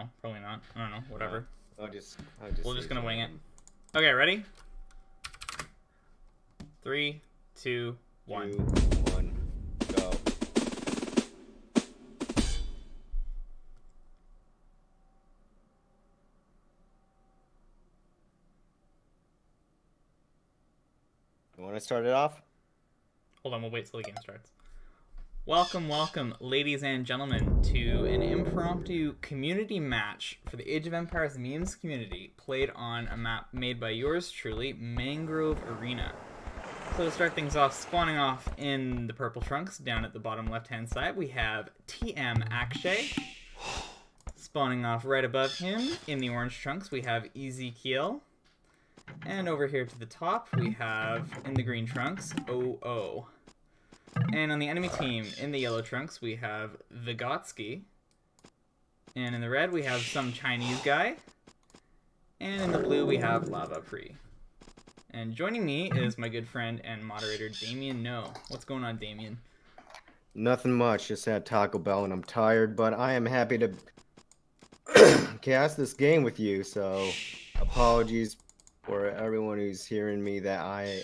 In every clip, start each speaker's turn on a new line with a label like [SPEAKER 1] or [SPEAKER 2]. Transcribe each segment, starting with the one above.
[SPEAKER 1] No, probably not. I don't know. Whatever.
[SPEAKER 2] I'll just
[SPEAKER 1] We're just gonna wing it. Okay, ready? 3, 2, 1.
[SPEAKER 2] 2, 1, go. You want to start it off?
[SPEAKER 1] Hold on, we'll wait till the game starts. Welcome, welcome, ladies and gentlemen, to an impromptu community match for the Age of Empires memes community, played on a map made by yours truly, Mangrove Arena. So to start things off, spawning off in the purple trunks, down at the bottom left-hand side, we have tmrakshay. Spawning off right above him, in the orange trunks, we have kiel. And over here to the top, we have, in the green trunks, OO. And on the enemy team, in the yellow trunks, we have vygotsky. And in the red, we have some Chinese guy. And in the blue, we have lavapree. And joining me is my good friend and moderator, Damien No. What's going on, Damien?
[SPEAKER 2] Nothing much, just had Taco Bell and I'm tired, but I am happy to cast this game with you, so apologies for everyone who's hearing me that I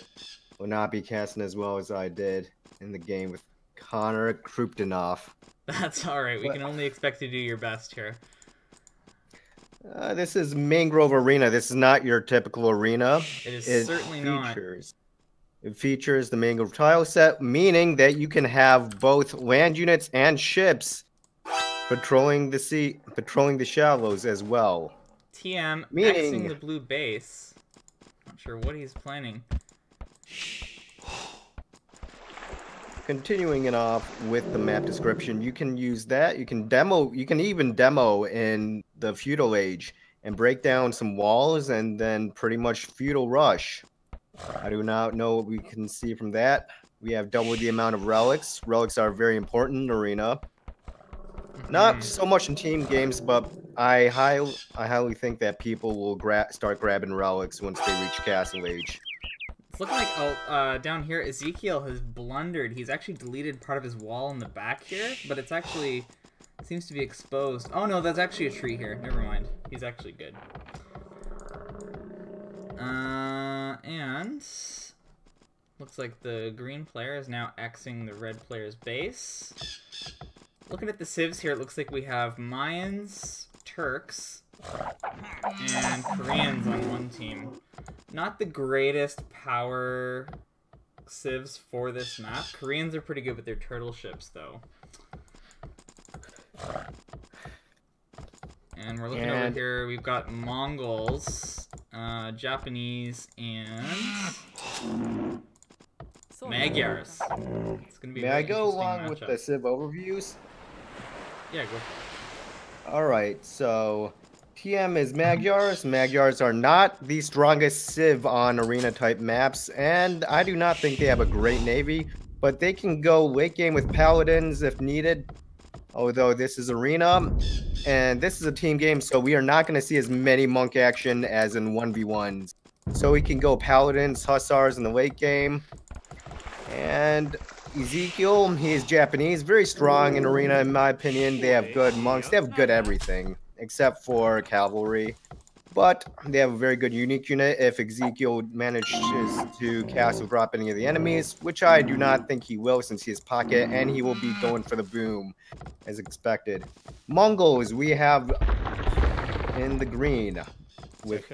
[SPEAKER 2] will not be casting as well as I did in the game with Connor Kruptonov.
[SPEAKER 1] That's alright, we can only expect to do your best here.
[SPEAKER 2] This is Mangrove Arena. This is not your typical arena.
[SPEAKER 1] It is certainly not.
[SPEAKER 2] It features the Mangrove tile set, meaning that you can have both land units and ships patrolling the sea, patrolling the shallows as well.
[SPEAKER 1] TM Xing the blue base. Not sure what he's planning.
[SPEAKER 2] Continuing it off with the map description, you can use that. You can demo. You can even demo in the feudal age and break down some walls, and then pretty much feudal rush. I do not know what we can see from that. We have double the amount of relics. Relics are very important in arena. Not so much in team games, but I highly think that people will start grabbing relics once they reach castle age.
[SPEAKER 1] It's looking like down here, Ezekiel has blundered. He's actually deleted part of his wall in the back here, but it's actually seems to be exposed. Oh no, that's actually a tree here. Never mind. He's actually good. And looks like the green player is now Xing the red player's base. Looking at the civs here, it looks like we have Mayans, Turks, and Koreans on one team. Not the greatest power civs for this map. Koreans are pretty good with their turtle ships, though. And we're looking over here, we've got Mongols, Japanese, and Magyars. It's gonna be
[SPEAKER 2] May I go along with the civ overviews?
[SPEAKER 1] Yeah, go.
[SPEAKER 2] Alright, so TM is Magyars. Magyars are not the strongest civ on arena-type maps, and I do not think they have a great navy, but they can go late game with paladins if needed, although this is arena, and this is a team game, so we are not going to see as many monk action as in 1v1s. So we can go paladins, hussars in the late game, and Ezekiel, he is Japanese, very strong in arena in my opinion. They have good monks, they have good everything, except for cavalry. But they have a very good unique unit if Ezekiel manages to castle drop any of the enemies, which I do not think he will since he has pocket, and he will be going for the boom, as expected. Mongols, we have in the green, with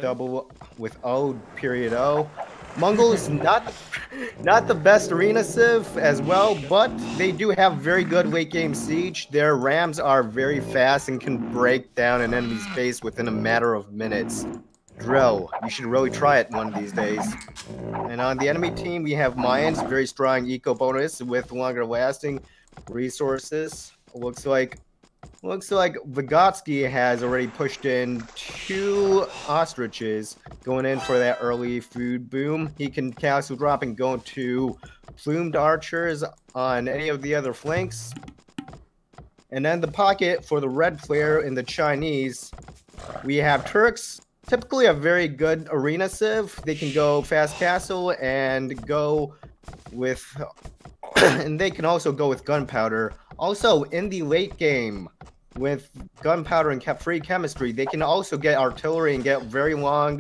[SPEAKER 2] O. Mongol is not the best arena civ as well, but they do have very good late game siege. Their rams are very fast and can break down an enemy's base within a matter of minutes. Drill, you should really try it one of these days. And on the enemy team, we have Mayans, very strong eco bonus with longer lasting resources. Looks like Vygotsky has already pushed in 2 ostriches, going in for that early food boom. He can castle drop and go to plumed archers on any of the other flanks. And then the pocket for the red player in the Chinese, we have Turks, typically a very good arena civ. They can go fast castle and go with, and they can also go with gunpowder. Also in the late game, with gunpowder and free chemistry, they can also get artillery and get very long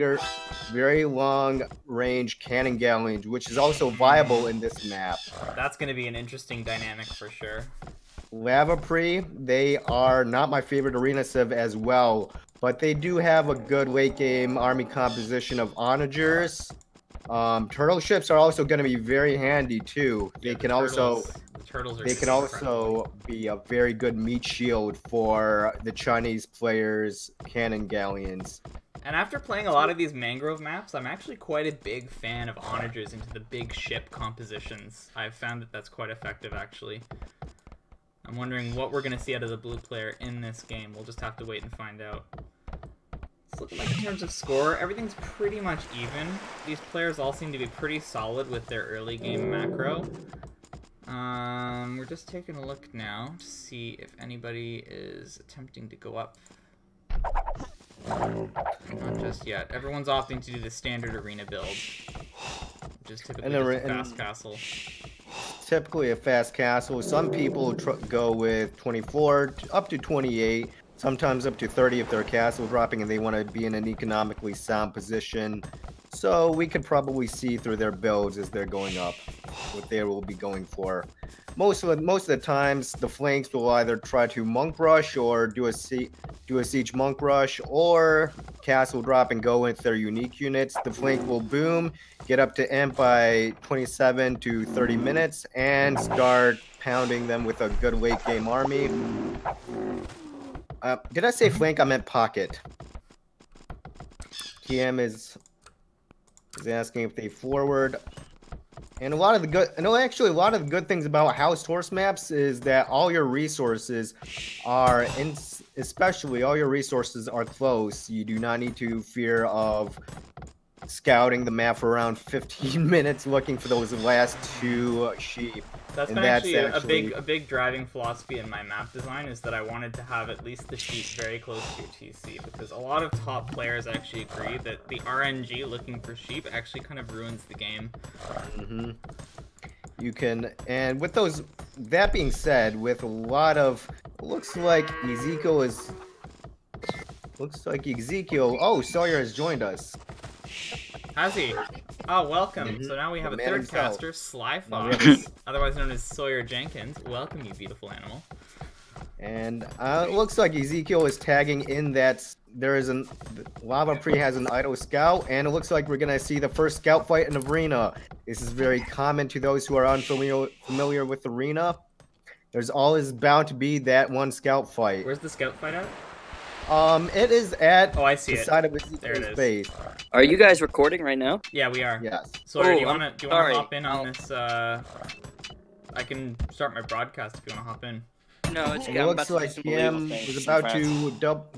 [SPEAKER 2] range cannon galleons, which is also viable in this map.
[SPEAKER 1] That's going to be an interesting dynamic for sure.
[SPEAKER 2] Lavapree, they are not my favorite arena civ as well, but they do have a good late game army composition of onagers. Turtle ships are also going to be very handy too. They can also be a very good meat shield for the Chinese players' cannon galleons.
[SPEAKER 1] And after playing a lot of these Mangrove maps, I'm actually quite a big fan of onagers into the big ship compositions. I've found that that's quite effective, actually. I'm wondering what we're going to see out of the blue player in this game. We'll just have to wait and find out. It's looking like in terms of score, everything's pretty much even. These players all seem to be pretty solid with their early game macro. We're just taking a look now to see if anybody is attempting to go up. Not just yet. Everyone's opting to do the standard arena build, which is typically just a fast castle.
[SPEAKER 2] Typically a fast castle. Some people go with 24 up to 28, sometimes up to 30 if they're castle dropping and they want to be in an economically sound position. So we could probably see through their builds as they're going up what they will be going for. Most of the times, the flanks will either try to monk rush or do a siege monk rush, or castle drop and go with their unique units. The flank will boom, get up to imp by 27 to 30 minutes, and start pounding them with a good late game army. Did I say flank? I meant pocket. TM is asking if they forward. And a lot of the good things about house horse maps is that all your resources are especially all your resources are close. You do not need to fear of scouting the map for around 15 minutes looking for those last 2 sheep.
[SPEAKER 1] That's been actually a big driving philosophy in my map design, is that I wanted to have at least the sheep very close to your TC, because a lot of top players actually agree that the RNG looking for sheep actually kind of ruins the game.
[SPEAKER 2] You can, and with those, that being said, with a lot of, looks like Ezekiel, oh, Sawyer has joined us.
[SPEAKER 1] Has he? Oh, welcome. So now we have a third caster, Sly Fox, otherwise known as Sawyer Jenkins. Welcome, you beautiful animal.
[SPEAKER 2] And it looks like Ezekiel is tagging in that there is lavapree has an idle scout, and it looks like we're gonna see the first scout fight in arena. This is very common to those who are unfamiliar with arena. There's always bound to be that one scout fight.
[SPEAKER 1] Where's the scout fight at?
[SPEAKER 2] It is at
[SPEAKER 1] I see
[SPEAKER 2] the side of Ezekiel's base.
[SPEAKER 3] Are you guys recording right now?
[SPEAKER 1] Yeah, we are.
[SPEAKER 2] Yes.
[SPEAKER 1] So do you wanna hop in on this? I can start my broadcast if you wanna hop in.
[SPEAKER 3] No, it's
[SPEAKER 2] it looks like TM was about to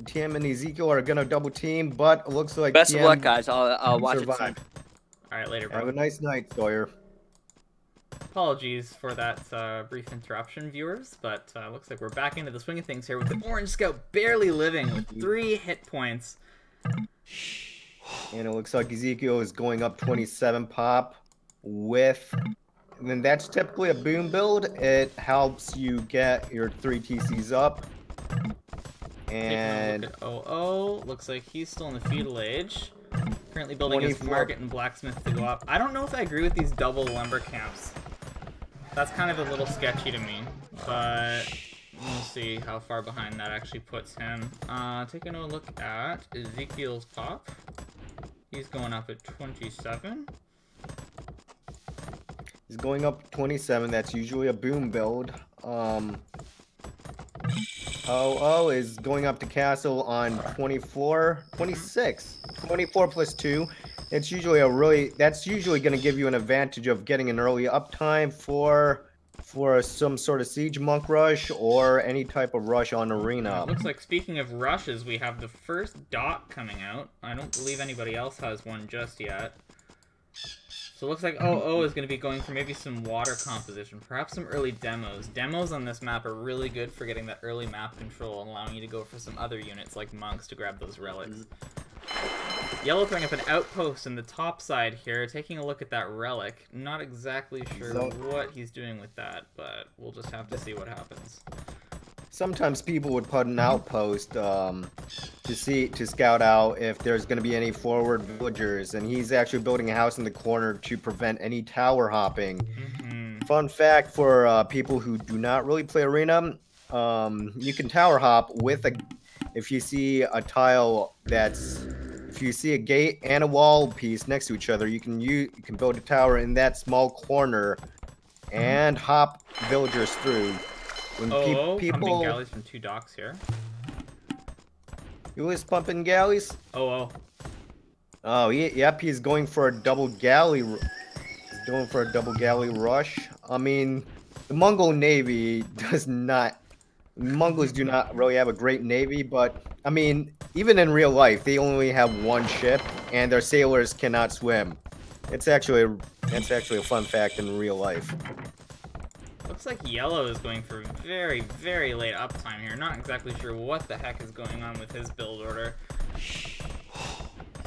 [SPEAKER 2] TM and Ezekiel are gonna double team, but it looks like
[SPEAKER 3] best of luck, guys. I'll watch it soon.
[SPEAKER 1] All right, later, bro.
[SPEAKER 2] Have a nice night, Sawyer.
[SPEAKER 1] Apologies for that brief interruption, viewers, but looks like we're back into the swing of things here with the Orange Scout barely living with 3 hit points.
[SPEAKER 2] And it looks like Ezekiel is going up 27 pop with, and then that's typically a boom build. It helps you get your 3 TCs up. And
[SPEAKER 1] look at OO, looks like he's still in the feudal age. Currently building his market and blacksmith to go up. I don't know if I agree with these double lumber camps. That's kind of a little sketchy to me, but we'll see how far behind that actually puts him. Taking a look at Ezekiel's pop. He's going up at 27.
[SPEAKER 2] He's going up 27. That's usually a boom build. OO is going up to castle on 26. 24 plus 2. It's usually that's usually going to give you an advantage of getting an early uptime for some sort of siege monk rush or any type of rush on arena.
[SPEAKER 1] It looks like, speaking of rushes, we have the first dot coming out. I don't believe anybody else has one just yet. So it looks like OO is going to be going for maybe some water composition, perhaps some early demos. Demos on this map are really good for getting that early map control and allowing you to go for some other units like monks to grab those relics. Yellow throwing up an outpost in the top side here, taking a look at that relic. Not exactly sure what he's doing with that, but we'll just have to see what happens.
[SPEAKER 2] sometimes people would put an outpost to scout out if there's going to be any forward villagers, and he's actually building a house in the corner to prevent any tower hopping. Fun fact for people who do not really play arena, you can tower hop with if you see a tile if you see a gate and a wall piece next to each other, you can build a tower in that small corner and hop villagers through. When
[SPEAKER 1] pumping galleys from 2 docks here.
[SPEAKER 2] Who is pumping galleys?
[SPEAKER 1] Oh,
[SPEAKER 2] yep, he's going for a double galley. He's going for a double galley rush. I mean, the Mongol Navy Mongols do not really have a great navy, but I mean, even in real life, they only have 1 ship, and their sailors cannot swim. It's actually a fun fact in real life.
[SPEAKER 1] Looks like yellow is going for very, very late uptime here. Not exactly sure what the heck is going on with his build order.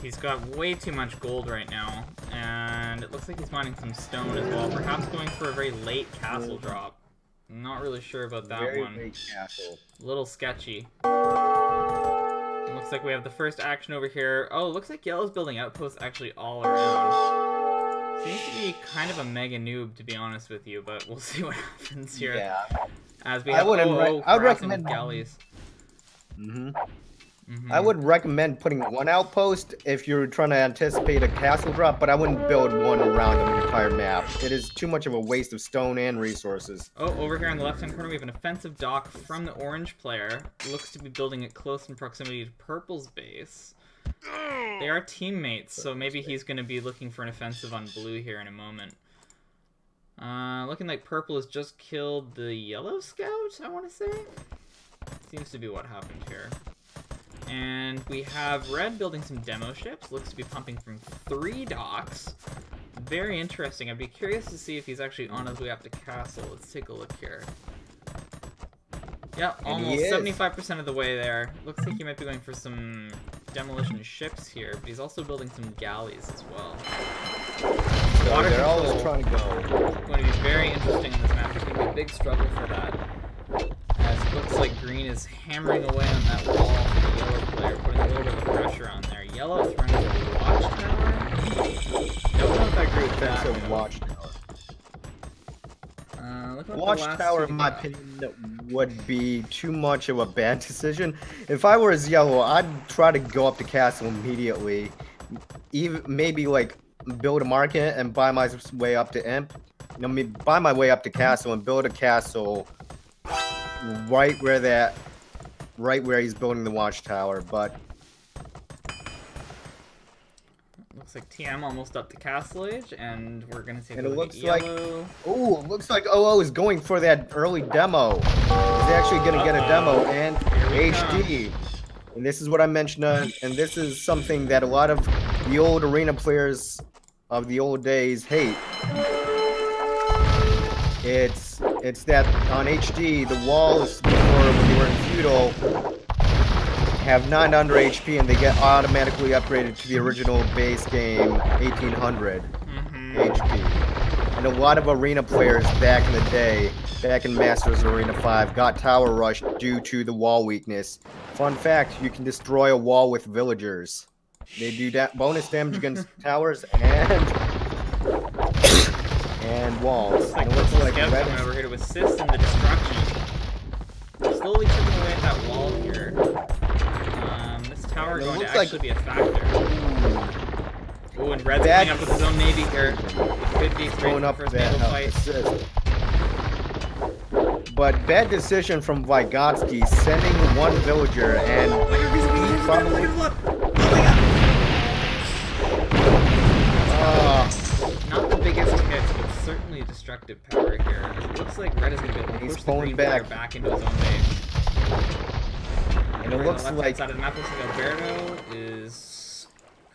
[SPEAKER 1] He's got way too much gold right now, and it looks like he's mining some stone as well. Perhaps going for a very late castle drop. I'm not really sure about that
[SPEAKER 2] very
[SPEAKER 1] one.
[SPEAKER 2] Late castle.
[SPEAKER 1] A little sketchy. It looks like we have the first action over here. Oh, it looks like yellow's building outposts actually all around. Seems to be kind of a mega noob, to be honest with you, but we'll see what happens here.
[SPEAKER 2] Yeah.
[SPEAKER 1] As we have
[SPEAKER 2] I would recommend
[SPEAKER 1] galleys.
[SPEAKER 2] I would recommend putting 1 outpost if you're trying to anticipate a castle drop, but I wouldn't build 1 around an entire map. It is too much of a waste of stone and resources.
[SPEAKER 1] Oh, over here on the left-hand corner, we have an offensive dock from the orange player. Looks to be building it close in proximity to purple's base. They are teammates, so maybe he's going to be looking for an offensive on blue here in a moment. Looking like purple has just killed the yellow scout, I want to say. Seems to be what happened here. And we have red building some demo ships. Looks to be pumping from 3 docks. Very interesting. I'd be curious to see if he's actually on his way up to castle. Let's take a look here. Yep, almost 75% of the way there. Looks like he might be going for some demolition ships here, but he's also building some galleys as well.
[SPEAKER 2] So
[SPEAKER 1] Water
[SPEAKER 2] they're
[SPEAKER 1] control
[SPEAKER 2] always trying to go.
[SPEAKER 1] Going to be very interesting in this map. There's going to be a big struggle for that. As it looks like green is hammering away on that wall for the yellow player, putting a little bit of pressure on there. Yellow throwing a watchtower. Don't know if I agree with that.
[SPEAKER 2] It's a watchtower.
[SPEAKER 1] Watchtower,
[SPEAKER 2] in my opinion, would be too much of a bad decision. If I were as yellow, I'd try to go up to castle immediately. Even maybe like build a market and buy my way up to imp. Buy my way up to castle and build a castle right where he's building the watchtower. But
[SPEAKER 1] looks like TM almost up to castle age, and we're gonna take a
[SPEAKER 2] it
[SPEAKER 1] look
[SPEAKER 2] looks
[SPEAKER 1] at yellow.
[SPEAKER 2] Like it looks like OO is going for that early demo. He's actually gonna get a demo and HD. And this is what I mentioned, and this is something that a lot of the old arena players of the old days hate. It's that on HD, the walls before when you were in feudal have 900 HP and they get automatically upgraded to the original base game 1800 HP. And a lot of arena players back in the day, back in Masters Arena 5, got tower rushed due to the wall weakness. Fun fact, you can destroy a wall with villagers. They do that bonus damage against towers and walls.
[SPEAKER 1] Like, looks like red coming over here to assist in the destruction. Slowly chipping away at that wall here. This tower going to actually be a factor. Ooh, and red's coming up with his own navy here. It could be straight up for his naval fight.
[SPEAKER 2] But bad decision from Vygotsky sending 1 villager and he probably.
[SPEAKER 1] Not the biggest hit, but certainly destructive power here. It looks like red is going to be able to push the green player back into his own base. And it looks like side of the map looks like Alberto is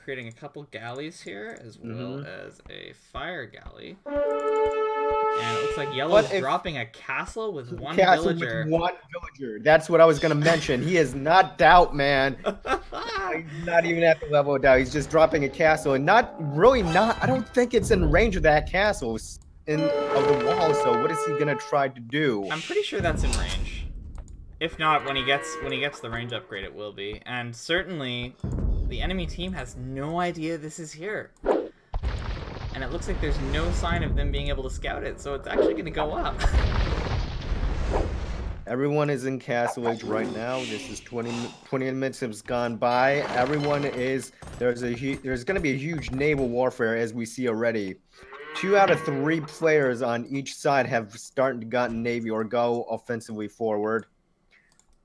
[SPEAKER 1] creating a couple galleys here, as well as a fire galley. And it looks like yellow is dropping a castle with 1 villager.
[SPEAKER 2] With 1 villager. That's what I was going to mention. He is not doubt, man. He's not even at the level of doubt. He's just dropping a castle and I don't think it's in range of that castle of the wall. So what is he going to try to do?
[SPEAKER 1] I'm pretty sure that's in range. If not, when he gets the range upgrade, it will be. And certainly, the enemy team has no idea this is here. And it looks like there's no sign of them being able to scout it, so it's actually going to go up.
[SPEAKER 2] Everyone is in Castle Age right now. This is 20 minutes has gone by. Everyone is there's going to be a huge naval warfare, as we see already. 2 out of 3 players on each side have started to gotten Navy or go offensively forward.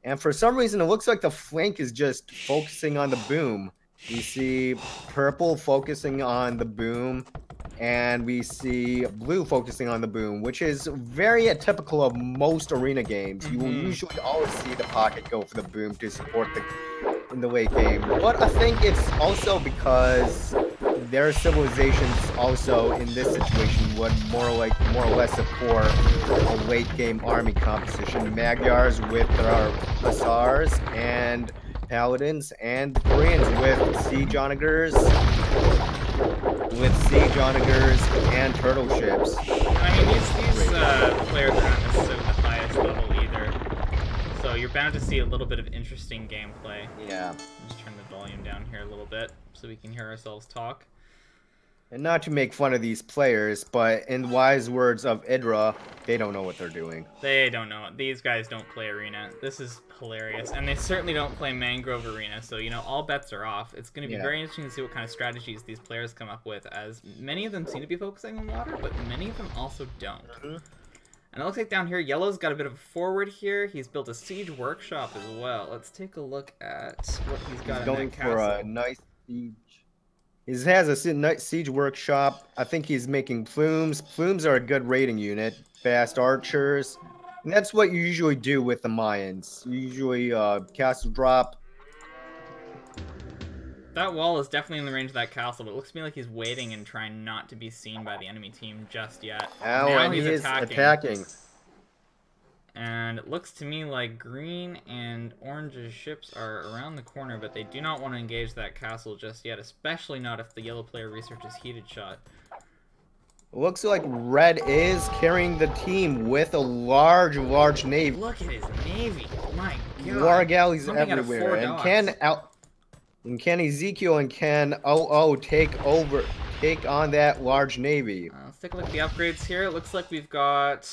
[SPEAKER 2] And for some reason, it looks like the flank is just focusing on the boom. We see purple focusing on the boom, and we see blue focusing on the boom, which is very atypical of most arena games. You will usually always see the pocket go for the boom to support in the late game. But I think it's also because their civilizations also in this situation would more or less support a late game army composition. Magyars with their hussars and paladins, and the Koreans with siege onagers, and turtle ships.
[SPEAKER 1] I mean, these players are not necessarily the highest level either, so you're bound to see a little bit of interesting gameplay.
[SPEAKER 2] Yeah.
[SPEAKER 1] Just turn the volume down here a little bit so we can hear ourselves talk.
[SPEAKER 2] And not to make fun of these players, but in wise words of Idra, they don't know what they're doing.
[SPEAKER 1] They don't know. These guys don't play Arena. This is hilarious. And they certainly don't play Mangrove Arena, so, you know, all bets are off. It's going to be very interesting to see what kind of strategies these players come up with, as many of them seem to be focusing on water, but many of them also don't. And it looks like down here, Yellow's got a bit of a forward here. He's built a siege workshop as well. Let's take a look at what he's got in that castle.
[SPEAKER 2] Going for a nice siege. He has a siege workshop. I think he's making plumes. Plumes are a good raiding unit. Fast archers. And that's what you usually do with the Mayans. You usually castle drop.
[SPEAKER 1] That wall is definitely in the range of that castle, but it looks to me like he's waiting and trying not to be seen by the enemy team just yet.
[SPEAKER 2] Now he's attacking.
[SPEAKER 1] And it looks to me like green and orange's ships are around the corner, but they do not want to engage that castle just yet, especially not if the yellow player researches heated shot.
[SPEAKER 2] Looks like red is carrying the team with a large navy.
[SPEAKER 1] Look at his navy. My God.
[SPEAKER 2] War galleys everywhere. And can Ezekiel and can OO take on that large navy?
[SPEAKER 1] Let's take a look at the upgrades here. It looks like we've got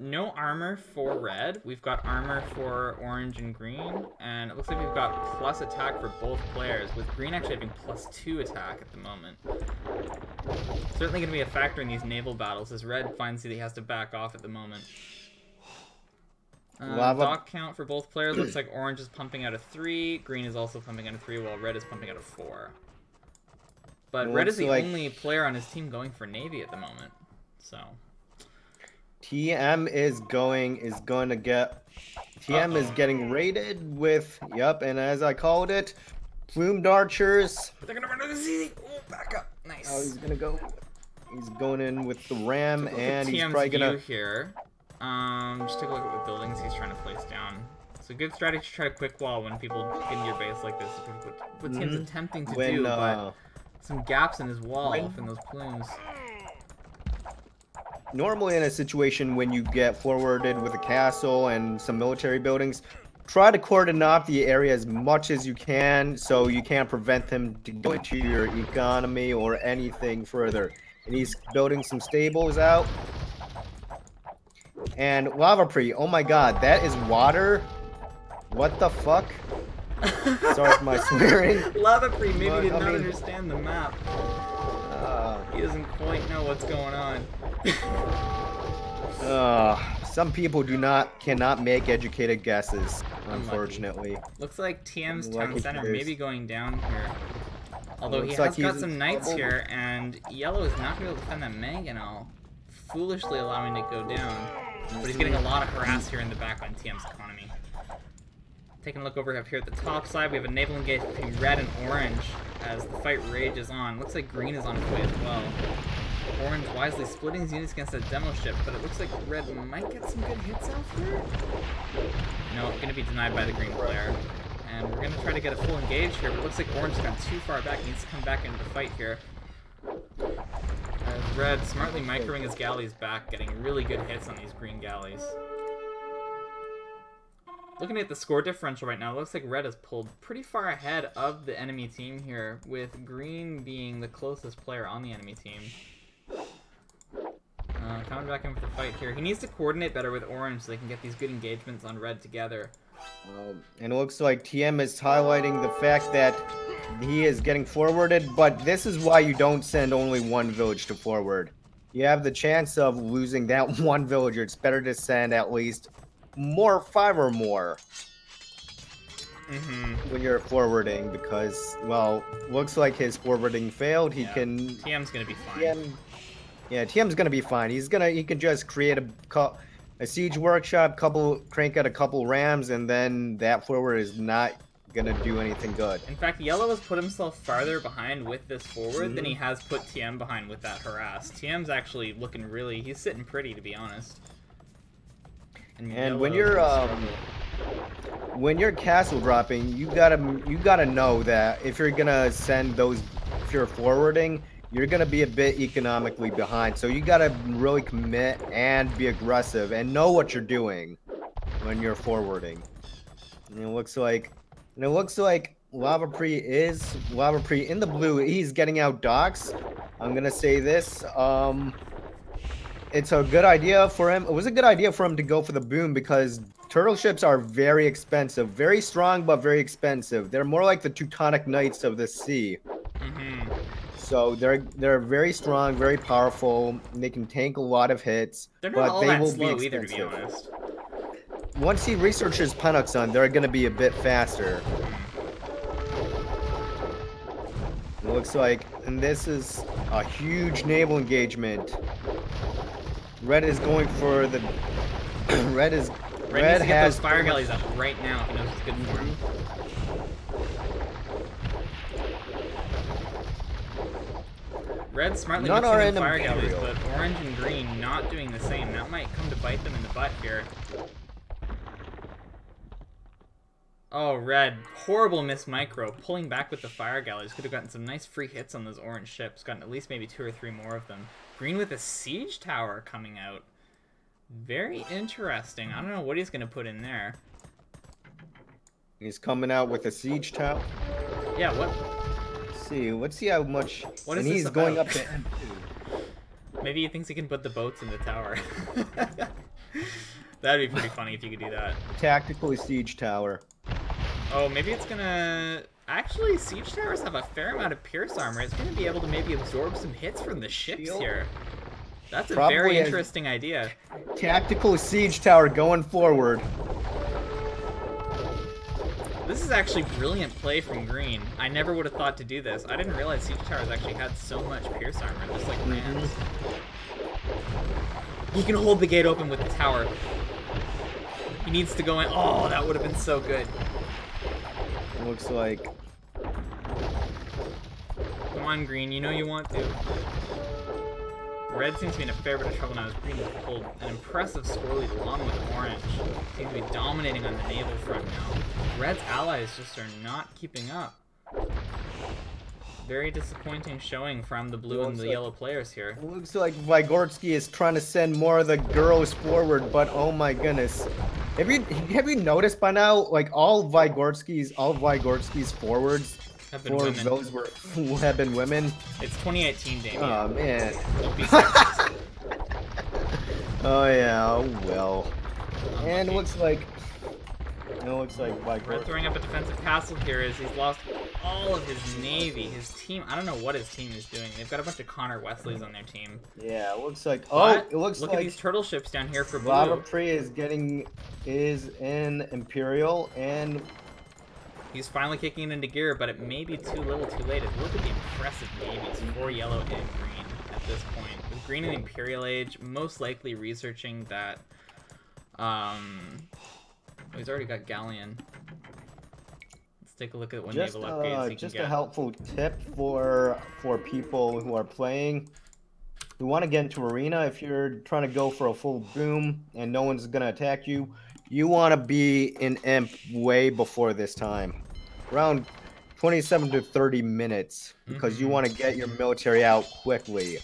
[SPEAKER 1] no armor for red. We've got armor for orange and green. And it looks like we've got plus attack for both players, with green actually having +2 attack at the moment. Certainly going to be a factor in these naval battles, as red finds that he has to back off at the moment. Dock count for both players looks like orange is pumping out a 3, green is also pumping out a 3, while red is pumping out a 4. But red is the only player on his team going for navy at the moment, so...
[SPEAKER 2] TM is getting raided with, and as I called it, plumed archers.
[SPEAKER 1] They're gonna run to the sea. Oh, back up. Nice.
[SPEAKER 2] Oh, he's going in with the ram, and he's
[SPEAKER 1] TM's
[SPEAKER 2] probably gonna
[SPEAKER 1] here. Just take a look at what buildings he's trying to place down. It's a good strategy to try to quick wall when people get into your base like this. What TM's attempting to do, but some gaps in his wall from those plumes.
[SPEAKER 2] Normally in a situation when you get forwarded with a castle and some military buildings, try to cordon off the area as much as you can so you can't prevent them to go into your economy or anything further. And he's building some stables out. And lavapree, oh my God, that is water? What the fuck? Sorry for my swearing.
[SPEAKER 1] Lavapree maybe did not understand the map. He doesn't quite know what's going on.
[SPEAKER 2] Some people cannot make educated guesses, unfortunately.
[SPEAKER 1] Looks like TM's town center may be going down here. Although he has got some knights here, and yellow is not going to be able to defend that mangonel, foolishly allowing it to go down. But he's getting a lot of harass here in the back on TM's economy. Taking a look over up here at the top side, we have a naval engagement between red and orange as the fight rages on. Looks like green is on its way as well. Orange wisely splitting his units against a demo ship, but it looks like red might get some good hits out here. No, going to be denied by the green player. And we're going to try to get a full engage here, but it looks like orange has gone too far back. He needs to come back into the fight here. Red smartly microing his galleys back, getting really good hits on these green galleys. looking at the score differential right now, it looks like red has pulled pretty far ahead of the enemy team here, with green being the closest player on the enemy team. Coming back in for the fight here. He needs to coordinate better with orange so they can get these good engagements on red together.
[SPEAKER 2] And it looks like TM is highlighting the fact that he is getting forwarded, but this is why you don't send only one village to forward. You have the chance of losing that one villager. It's better to send at least 5 or more when you're forwarding, because, well, looks like his forwarding failed. He can...
[SPEAKER 1] TM's gonna be fine.
[SPEAKER 2] TM's gonna be fine. He can just create a siege workshop, crank out a couple rams, and then that forward is not gonna do anything good.
[SPEAKER 1] In fact, yellow has put himself farther behind with this forward than he has put TM behind with that harass. TM's actually looking really... He's sitting pretty, to be honest.
[SPEAKER 2] And when you're castle dropping, you gotta know that if you're gonna send those, if you're forwarding, you're gonna be a bit economically behind. So you gotta really commit and be aggressive and know what you're doing when you're forwarding. And it looks like lavapree in the blue. He's getting out docks. I'm gonna say this. It's a good idea for him. It was a good idea for him to go for the boom, because turtle ships are very expensive. Very strong, but very expensive. They're more like the Teutonic Knights of the sea. So they're very strong, very powerful. They can tank a lot of hits.
[SPEAKER 1] They're not
[SPEAKER 2] but
[SPEAKER 1] all
[SPEAKER 2] they
[SPEAKER 1] that
[SPEAKER 2] will
[SPEAKER 1] slow
[SPEAKER 2] be
[SPEAKER 1] either, to be honest.
[SPEAKER 2] Once he researches Penoxon, they're going to be a bit faster. It looks like, and this is a huge naval engagement. Red is going for the... Red needs to get
[SPEAKER 1] those fire galleys up right now if he knows it's good for him. Red smartly mixing in fire galleys, but orange and green not doing the same. That might come to bite them in the butt here. Oh, red. Horrible miss micro. Pulling back with the fire galleys. Could have gotten some nice free hits on those orange ships. Gotten at least maybe 2 or 3 more of them. Green with a siege tower coming out. Very interesting. I don't know what he's going to put in there.
[SPEAKER 2] He's coming out with a siege tower?
[SPEAKER 1] Yeah, what?
[SPEAKER 2] Let's see how much...
[SPEAKER 1] What is
[SPEAKER 2] and he's
[SPEAKER 1] this
[SPEAKER 2] going
[SPEAKER 1] about?
[SPEAKER 2] up to M2.
[SPEAKER 1] Maybe he thinks he can put the boats in the tower. That'd be pretty funny if you could do that.
[SPEAKER 2] Tactical siege tower.
[SPEAKER 1] Oh, maybe it's gonna... Actually, siege towers have a fair amount of pierce armor. It's gonna be able to maybe absorb some hits from the ships here. That's a very interesting idea.
[SPEAKER 2] Tactical siege tower going forward.
[SPEAKER 1] This is actually brilliant play from green. I never would have thought to do this. I didn't realize siege towers actually had so much pierce armor, just like rams. He can hold the gate open with the tower. He needs to go in. Oh, that would have been so good.
[SPEAKER 2] It looks like...
[SPEAKER 1] Come on, green. You know you want to. Red seems to be in a fair bit of trouble now as green has pulled an impressive score lead along with orange. Seems to be dominating on the naval front now. Red's allies just are not keeping up. Very disappointing showing from the blue and the yellow players here.
[SPEAKER 2] It looks like Vygotsky is trying to send more of the girls forward, but oh my goodness. Have you noticed by now, like all of Vygotsky's forwards
[SPEAKER 1] have been women.
[SPEAKER 2] Those have been women?
[SPEAKER 1] It's 2018, Damien.
[SPEAKER 2] Oh man.
[SPEAKER 1] Don't be sexist.
[SPEAKER 2] Oh yeah, oh well. And it looks like
[SPEAKER 1] Red throwing up a defensive castle here as he's lost all of his navy. His team, I don't know what his team is doing. They've got a bunch of Connor Wesleys on their team.
[SPEAKER 2] Yeah, it looks like...
[SPEAKER 1] Look at these turtle ships down here for blue.
[SPEAKER 2] Lavapree is in Imperial, and...
[SPEAKER 1] He's finally kicking it into gear, but it may be too little too late. Look at the impressive navies for yellow and green at this point. With green in the Imperial Age, most likely researching that... he's already got Galleon. Let's take a look at what naval upgrades he can
[SPEAKER 2] just
[SPEAKER 1] get.
[SPEAKER 2] A helpful tip for people who are playing, who want to get into arena. If you're trying to go for a full boom and no one's gonna attack you, you want to be in imp way before this time, around 27 to 30 minutes, because you want to get your military out quickly.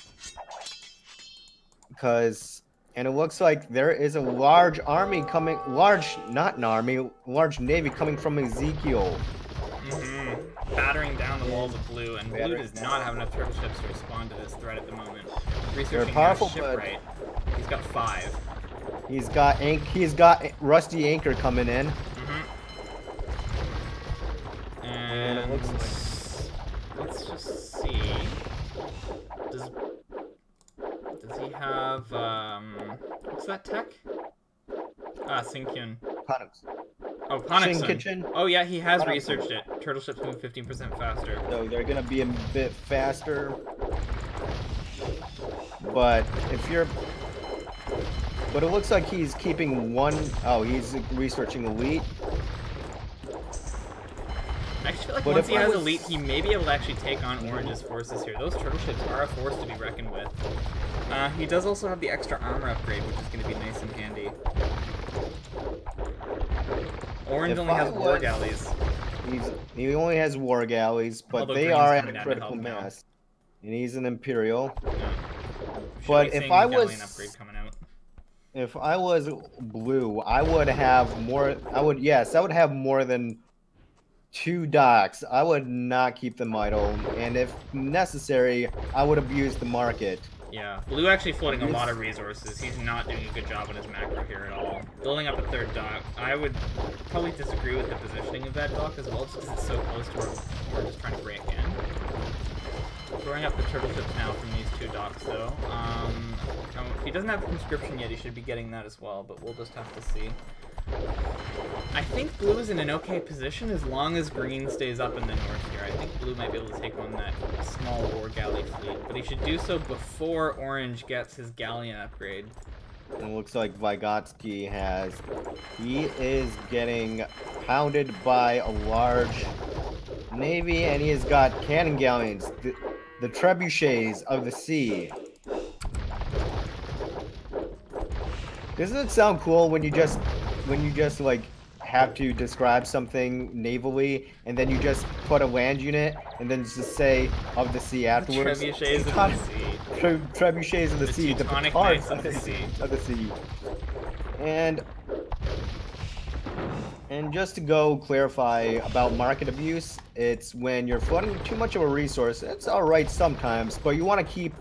[SPEAKER 2] Because And it looks like there is a large army coming, large navy coming from Ezekiel.
[SPEAKER 1] Battering down the walls of blue, and blue does not have enough turtle ships to respond to this threat at the moment. Researching
[SPEAKER 2] powerful,
[SPEAKER 1] shipwright. He's got 5.
[SPEAKER 2] He's got rusty anchor coming in.
[SPEAKER 1] And it looks like, let's just see. Does he have what's that tech? Sinkyun. Oh, Ponixon. Oh yeah, he has researched it. Turtle ships move 15% faster.
[SPEAKER 2] So they're gonna be a bit faster. But but it looks like he's keeping one. Oh, he's researching elite.
[SPEAKER 1] I actually feel like once he has elite, he may be able to actually take on Orange's forces here. Those turtle ships are a force to be reckoned with. He does also have the extra armor upgrade, which is going to be nice and handy. Orange only has war galleys.
[SPEAKER 2] He only has war galleys, but
[SPEAKER 1] Although
[SPEAKER 2] they are at a critical mass. And he's an Imperial.
[SPEAKER 1] Yeah.
[SPEAKER 2] But if I was blue, I would have more. I would have more than 2 docks. I would not keep them idle, and if necessary, I would abuse the market.
[SPEAKER 1] Yeah, blue actually floating a lot of resources. He's not doing a good job on his macro here at all. Building up a 3rd dock. I would probably disagree with the positioning of that dock as well, just because it's so close to where we're just trying to break in. Throwing up the turtle ships now from these 2 docks, though. If he doesn't have conscription yet, he should be getting that as well, but we'll just have to see. I think blue is in an okay position as long as green stays up in the north here. I think blue might be able to take on that small war galley fleet, but he should do so before orange gets his galleon upgrade.
[SPEAKER 2] It looks like Vygotsky he is getting pounded by a large navy, and he has got cannon galleons, the trebuchets of the sea. Doesn't it sound cool when you just like have to describe something navally, and then you just put a land unit, and then just say of the sea afterwards?
[SPEAKER 1] Trebuchets of the sea.
[SPEAKER 2] Trebuchets of the sea. The Picards of the sea. And just to go clarify about market abuse, it's when you're flooding too much of a resource. It's all right sometimes, but you want to keep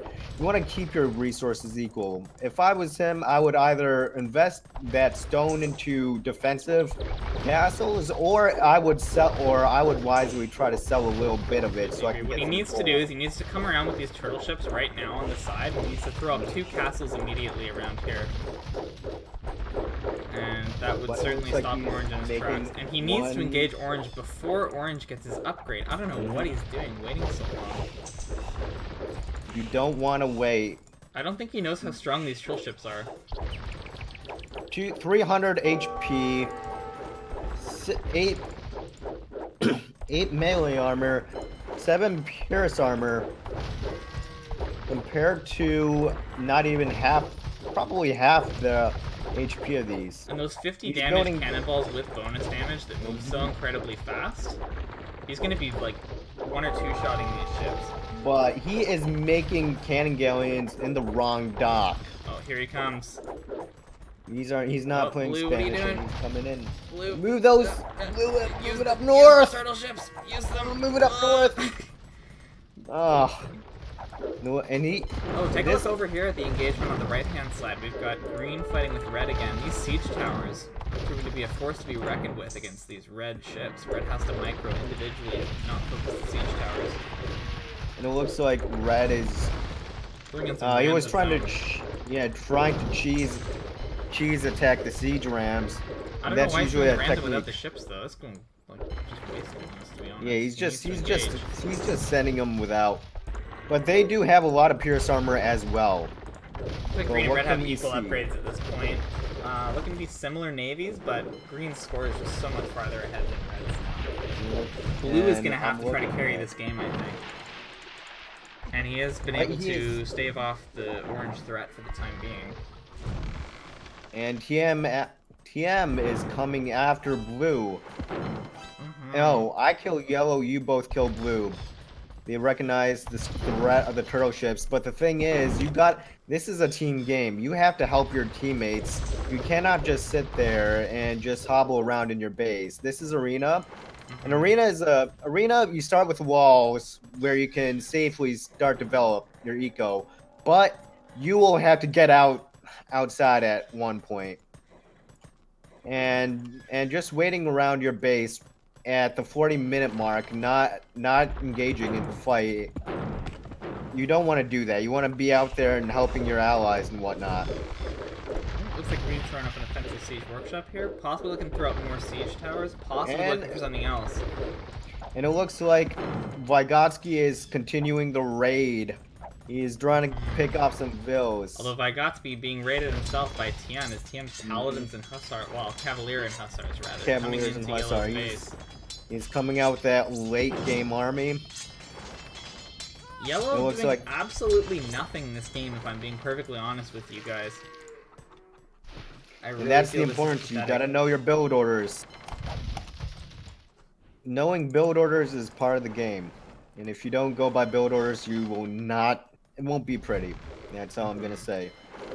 [SPEAKER 2] your resources equal. If I was him, I would either invest that stone into defensive castles, or I would wisely try to sell a little bit of it so I can.
[SPEAKER 1] What he needs to do is he needs to come around with these turtle ships right now on the side. He needs to throw up 2 castles immediately around here. And that would certainly stop Orange in his tracks. And he needs to engage Orange before Orange gets his upgrade. I don't know what he's doing, waiting so long.
[SPEAKER 2] You don't want to wait.
[SPEAKER 1] I don't think he knows how strong these turtle ships are.
[SPEAKER 2] 300 HP, 8 melee armor, 7 pierce armor, compared to not even probably half the HP of these.
[SPEAKER 1] And those 50 damage cannonballs with bonus damage that move so incredibly fast, he's going to be like 1 or 2 shotting these ships.
[SPEAKER 2] But he is making cannon galleons in the wrong dock.
[SPEAKER 1] Oh, here he comes.
[SPEAKER 2] He's not playing
[SPEAKER 1] blue,
[SPEAKER 2] Spanish, and he's coming in.
[SPEAKER 1] Blue.
[SPEAKER 2] Move those. Move it up north.
[SPEAKER 1] Use the turtle ships. Use them.
[SPEAKER 2] Move it up north. Oh. No, and
[SPEAKER 1] take a look over here at the engagement on the right-hand side. We've got green fighting with red again. These siege towers are proving to be a force to be reckoned with against these red ships. Red has to micro individually, not focus the siege towers.
[SPEAKER 2] And it looks like red is. He was trying to cheese attack the siege rams.
[SPEAKER 1] I don't know why he's doing random without the ships though. That's going like just wasting us, to be honest.
[SPEAKER 2] Yeah, he's just sending them without. But they do have a lot of pierce armor as well.
[SPEAKER 1] I think green and red have equal upgrades at this point. Looking to be similar navies, but green's score is just so much farther ahead than red's. Blue is going to have to try to carry this game, I think. And he has been able to stave off the orange threat for the time being.
[SPEAKER 2] And TM is coming after blue. No, I kill yellow, you both kill blue. They recognize the threat of the turtle ships. But the thing is, this is a team game. You have to help your teammates. You cannot just sit there and just hobble around in your base. This is arena. An arena is you start with walls where you can safely start develop your eco. But you will have to get outside at one point. And just waiting around your base at the 40-minute mark, not engaging in the fight. You don't want to do that. You want to be out there and helping your allies and whatnot.
[SPEAKER 1] Looks like Green's throwing up an offensive siege workshop here. Possibly looking to throw up more siege towers. Possibly looking for something else.
[SPEAKER 2] And it looks like Vygotsky is continuing the raid. He's trying to pick off some vills.
[SPEAKER 1] Although Vygotsky being raided himself by TM, is TM's Paladins and Hussars, well, Cavalier and Hussars rather.
[SPEAKER 2] Cavaliers and Hussars. He's coming out with that late game army.
[SPEAKER 1] Yellow doing like absolutely nothing in this game, if I'm being perfectly honest with you guys.
[SPEAKER 2] And that's the importance. You gotta know your build orders. Knowing build orders is part of the game. And if you don't go by build orders, you will not... It won't be pretty. That's all I'm gonna say.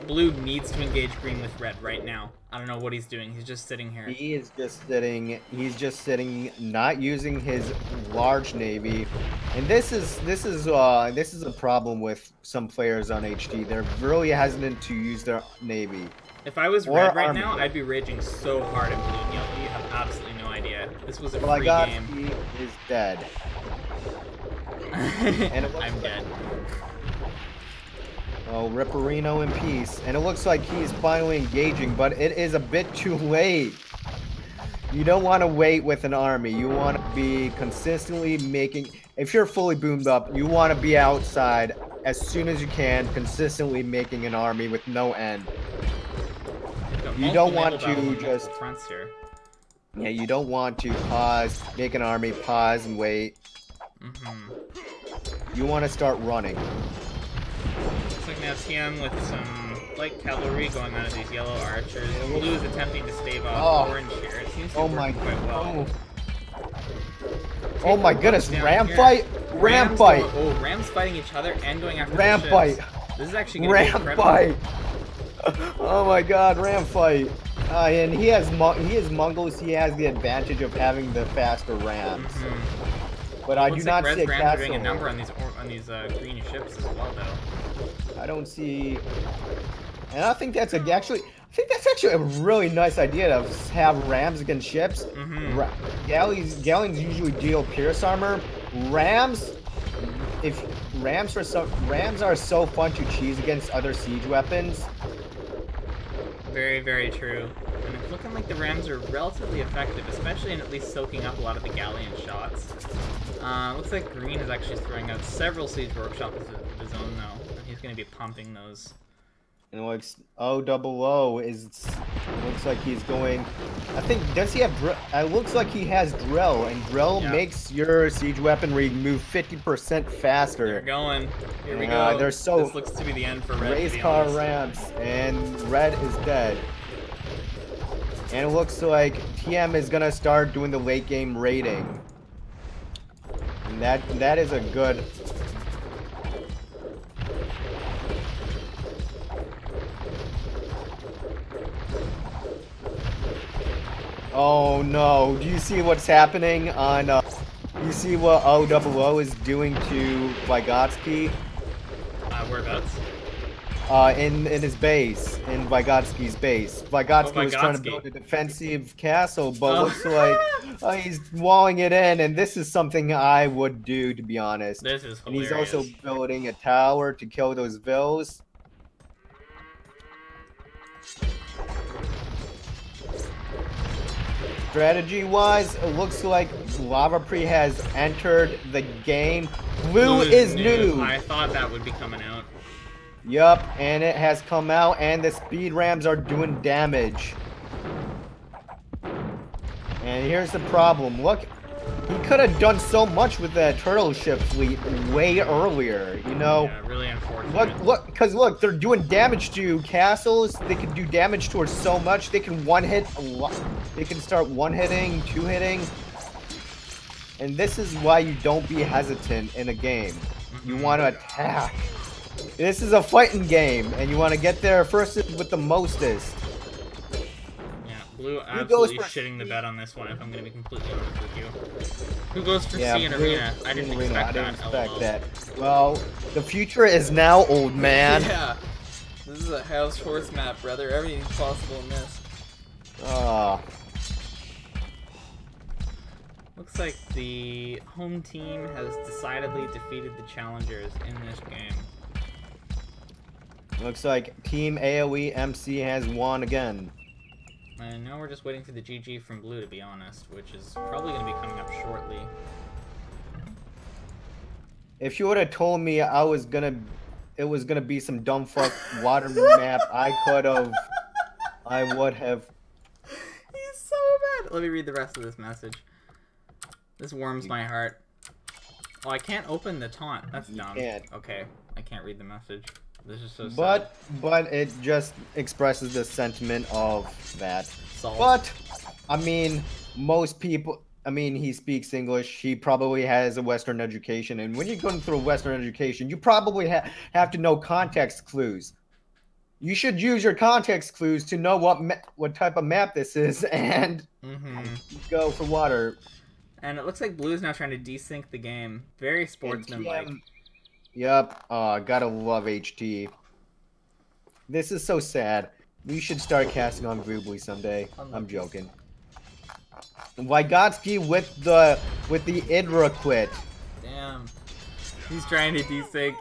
[SPEAKER 1] Blue needs to engage green with red right now. I don't know what he's doing. He's just sitting here.
[SPEAKER 2] He is just sitting. He's just sitting, not using his large navy. And this is a problem with some players on HD. They're really hesitant to use their navy.
[SPEAKER 1] If I was red right now, I'd be raging so hard in blue. You have absolutely no idea. This was a free game.
[SPEAKER 2] He is dead.
[SPEAKER 1] And I'm dead.
[SPEAKER 2] Oh, Ripperino in peace. And it looks like he's finally engaging, but it is a bit too late. You don't want to wait with an army. You want to be consistently making... If you're fully boomed up, you want to be outside as soon as you can, consistently making an army with no end. You don't want to just...
[SPEAKER 1] Fronts here.
[SPEAKER 2] Yeah, you don't want to pause, make an army, pause, and wait. You want to start running.
[SPEAKER 1] Looks like now TM with some light cavalry going on to these yellow archers. Blue is attempting to stave off orange here. It seems to work quite well.
[SPEAKER 2] Oh my goodness, ram fight! Ram fight!
[SPEAKER 1] Oh, Rams fighting each other and going after
[SPEAKER 2] ram
[SPEAKER 1] the
[SPEAKER 2] fight!
[SPEAKER 1] This is actually going to be
[SPEAKER 2] ram fight! Oh my god, ram fight! And he is Mongols, he has the advantage of having the faster rams. But I do not see a castle.
[SPEAKER 1] Doing a number on these green ships as well, though.
[SPEAKER 2] I don't see, and I think that's actually a really nice idea to have rams against ships. Galleys usually deal pierce armor. Rams are so fun to cheese against other siege weapons.
[SPEAKER 1] Very, very true. And it's looking like the Rams are relatively effective, especially in at least soaking up a lot of the galleon shots. Looks like Green is actually throwing out several siege workshops of his own, though. And he's going to be pumping those.
[SPEAKER 2] And like O looks like he's going. I think does he have? It looks like he has drill, and drill makes your siege weaponry move 50% faster.
[SPEAKER 1] They're going. Here we go.
[SPEAKER 2] This
[SPEAKER 1] looks to be the end for red.
[SPEAKER 2] Race car Rams, and red is dead. And it looks like TM is gonna start doing the late game raiding, and that is a good. Oh no, do you see what's happening on, you see what OOO is doing to Vygotsky?
[SPEAKER 1] Whereabouts?
[SPEAKER 2] In his base, in Vygotsky's base. Vygotsky was trying to build a defensive castle, but looks like he's walling it in, and this is something I would do, to be honest.
[SPEAKER 1] This is hilarious.
[SPEAKER 2] And he's also building a tower to kill those vills. Strategy-wise, it looks like lavapree has entered the game. Blue is new.
[SPEAKER 1] I thought that would be coming out.
[SPEAKER 2] Yup, and it has come out, and the speed rams are doing damage. And here's the problem. Look, he could have done so much with that turtle ship fleet way earlier, you know?
[SPEAKER 1] Yeah, really unfortunate.
[SPEAKER 2] Look, they're doing damage to castles. They can do damage towards so much. They can one-hit a lot. They can start one-hitting, two-hitting. And this is why you don't be hesitant in a game. You want to attack. This is a fighting game, and you want to get there first with the mostest.
[SPEAKER 1] Yeah, Blue absolutely shitting the bed on this one, if I'm going to be completely honest with you. Who goes for C in Arena? I didn't expect that.
[SPEAKER 2] Well, the future is now, old man.
[SPEAKER 1] Yeah. This is a house horse map, brother. Everything's possible in this. Looks like the home team has decidedly defeated the challengers in this game.
[SPEAKER 2] Looks like Team AoEMC has won again.
[SPEAKER 1] And now we're just waiting for the GG from Blue, to be honest, which is probably going to be coming up shortly.
[SPEAKER 2] If you would have told me it was gonna be some dumb fuck water map, I would have.
[SPEAKER 1] He's so bad. Let me read the rest of this message. This warms my heart. Oh, I can't open the taunt. That's dumb. Okay, I can't read the message. This is so sad.
[SPEAKER 2] But it just expresses the sentiment of that.
[SPEAKER 1] Solved.
[SPEAKER 2] But I mean, most people. I mean, he speaks English. He probably has a Western education, and when you're going through a Western education, you probably have to know context clues. You should use your context clues to know what type of map this is, and go for water.
[SPEAKER 1] And it looks like Blue's now trying to desync the game. Very sportsmanlike.
[SPEAKER 2] Yep. Gotta love HT. This is so sad. We should start casting on Vubly someday. I'm joking. Vygotsky with the Idra quit.
[SPEAKER 1] Damn. He's trying to desync.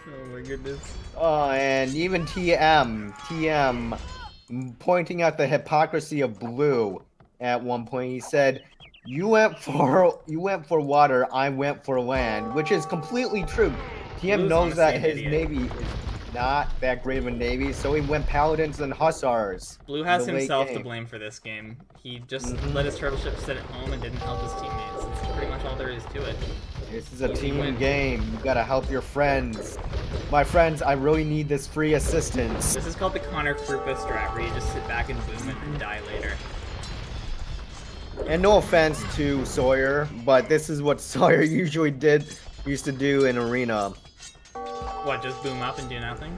[SPEAKER 1] Oh my goodness.
[SPEAKER 2] Oh, and even TM pointing out the hypocrisy of Blue at one point. He said, You went for water, I went for land," which is completely true. TM knows that his navy is not that great of a navy, so he went paladins and hussars.
[SPEAKER 1] Blue has himself to blame for this game. He just let his turtle ship sit at home and didn't help his teammates. That's pretty much all there is to it.
[SPEAKER 2] This is a team game. You gotta help your friends. My friends, I really need this free assistance.
[SPEAKER 1] This is called the Connor Krupa strat, where you just sit back and boom it and die later.
[SPEAKER 2] And no offense to Sawyer, but this is what Sawyer used to do in Arena.
[SPEAKER 1] What, just boom up and do nothing?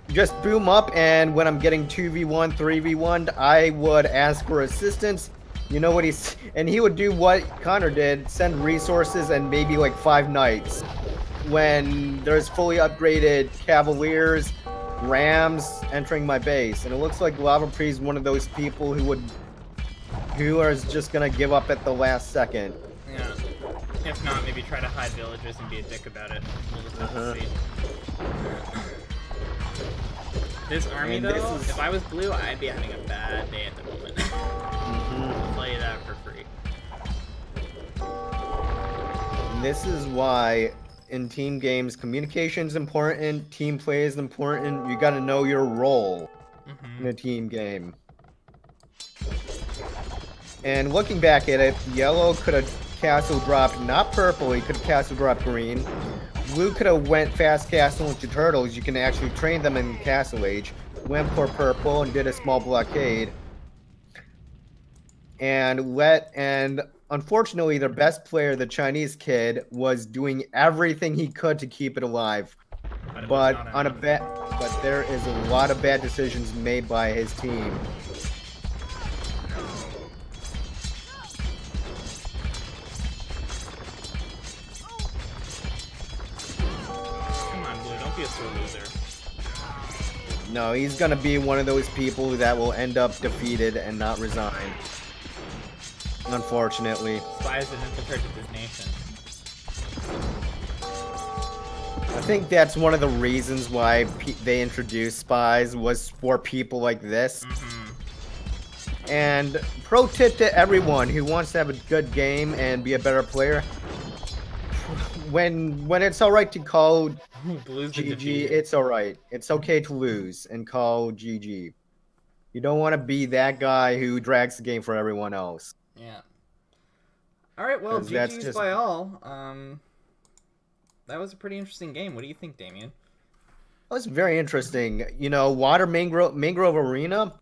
[SPEAKER 2] Just boom up, and when I'm getting 2v1, 3v1, I would ask for assistance. You know what he would do what Connor did, send resources and maybe like 5 knights. When there's fully upgraded cavaliers, rams entering my base. And it looks like lavapree is one of those people who is just gonna give up at the last second.
[SPEAKER 1] Yeah. If not, maybe try to hide villagers and be a dick about it. We'll just have to see. This army, though, if I was Blue, I'd be having a bad day at the moment. I'll tell you that for free.
[SPEAKER 2] And this is why, in team games, communication is important, team play is important. You gotta know your role in a team game. And looking back at it, yellow could have castle dropped, not purple, he could have castle dropped green. Blue could have went fast castle into turtles. You can actually train them in Castle Age. Went for purple and did a small blockade. And unfortunately, their best player, the Chinese kid, was doing everything he could to keep it alive. But there is a lot of bad decisions made by his team. No, he's gonna be one of those people that will end up defeated and not resign. Unfortunately.
[SPEAKER 1] Spies have infiltrated this nation.
[SPEAKER 2] I think that's one of the reasons why they introduced spies, was for people like this. And pro tip to everyone who wants to have a good game and be a better player: when it's alright to call GG, it's alright. It's okay to lose and call GG. You don't want to be that guy who drags the game for everyone else.
[SPEAKER 1] Yeah. Alright, well, GG's by all. That was a pretty interesting game. What do you think, Damien?
[SPEAKER 2] That was very interesting. You know, Mangrove Arena,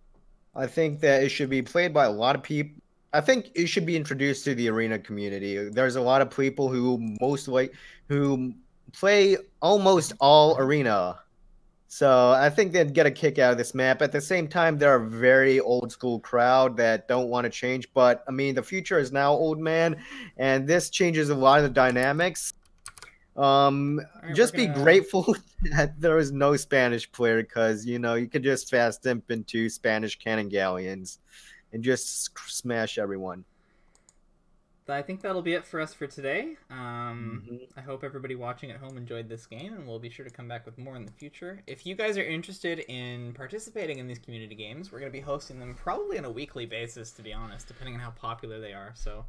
[SPEAKER 2] I think that it should be played by a lot of people. I think it should be introduced to the arena community. There's a lot of people who who play almost all arena. So I think they'd get a kick out of this map. At the same time, they're a very old school crowd that don't want to change. But I mean, the future is now, old man, and this changes a lot of the dynamics. Just be grateful that there is no Spanish player, because you know you could just fast dimp into Spanish cannon galleons and just smash everyone.
[SPEAKER 1] I think that'll be it for us for today. I hope everybody watching at home enjoyed this game, and we'll be sure to come back with more in the future. If you guys are interested in participating in these community games, we're going to be hosting them probably on a weekly basis, to be honest, depending on how popular they are. So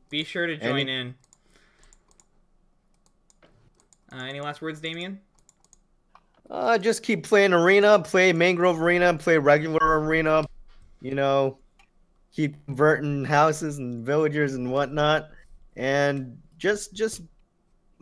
[SPEAKER 1] be sure to join in. Any last words, Damien?
[SPEAKER 2] Just keep playing arena, play Mangrove arena, play regular arena. You know, keep converting houses and villagers and whatnot, and just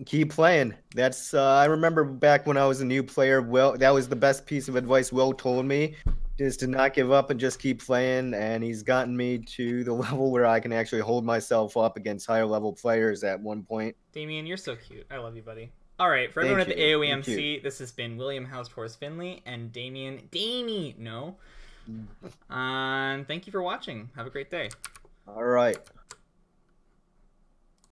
[SPEAKER 2] keep playing. That's I remember back when I was a new player, Will, that was the best piece of advice Will told me, is to not give up and just keep playing, and he's gotten me to the level where I can actually hold myself up against higher level players at one point.
[SPEAKER 1] Damien, you're so cute. I love you, buddy. All right, for everyone at the AoEMC, this has been William Househorse Finley and Damien no. And thank you for watching. Have a great day.
[SPEAKER 2] All right.